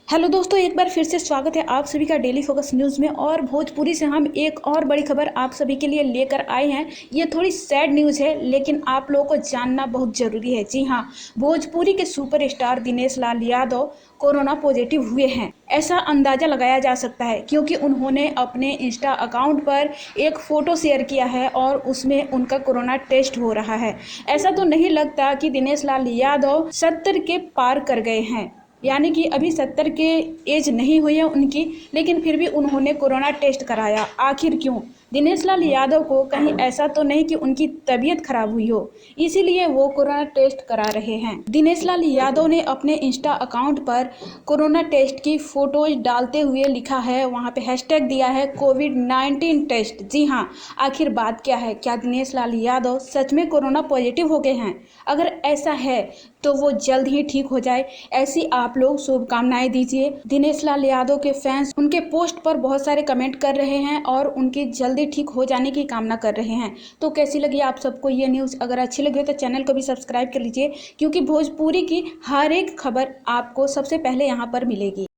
Hello दोस्तों, एक बार फिर से स्वागत है आप सभी का डेली फोकस न्यूज़ में। और भोजपुरी से हम एक और बड़ी खबर आप सभी के लिए लेकर आए हैं। ये थोड़ी सैड न्यूज़ है, लेकिन आप लोगों को जानना बहुत ज़रूरी है। जी हाँ, भोजपुरी के superstar Dinesh Lal Yadav corona positive हुए हैं। ऐसा अंदाज़ा लगाया जा सकता है क्योंकि उन्होंने अपने इंस्टा अकाउंट पर एक फ़ोटो शेयर किया है और उसमें उनका कोरोना टेस्ट हो रहा है। ऐसा तो नहीं लगता कि दिनेश लाल यादव 70 के पार कर गए हैं, यानी कि अभी 70 के एज नहीं हुई है उनकी, लेकिन फिर भी उन्होंने कोरोना टेस्ट कराया। आखिर क्यों? दिनेश लाल यादव को कहीं ऐसा तो नहीं कि उनकी तबीयत खराब हुई हो, इसीलिए वो कोरोना टेस्ट करा रहे हैं। दिनेश लाल यादव ने अपने इंस्टा अकाउंट पर कोरोना टेस्ट की फोटोज डालते हुए लिखा है, वहाँ पे हैशटैग दिया है कोविड-19 टेस्ट। जी हाँ, आखिर बात क्या है? क्या दिनेश लाल यादव सच में कोरोना पॉजिटिव हो गए हैं? अगर ऐसा है तो वो जल्द ही ठीक हो जाए, ऐसी आप लोग शुभकामनाएं दीजिए। दिनेश लाल यादव के फैंस उनके पोस्ट पर बहुत सारे कमेंट कर रहे हैं और उनकी जल्दी ठीक हो जाने की कामना कर रहे हैं। तो कैसी लगी आप सबको ये न्यूज़? अगर अच्छी लगी हो तो चैनल को भी सब्सक्राइब कर लीजिए, क्योंकि भोजपुरी की हर एक खबर आपको सबसे पहले यहाँ पर मिलेगी।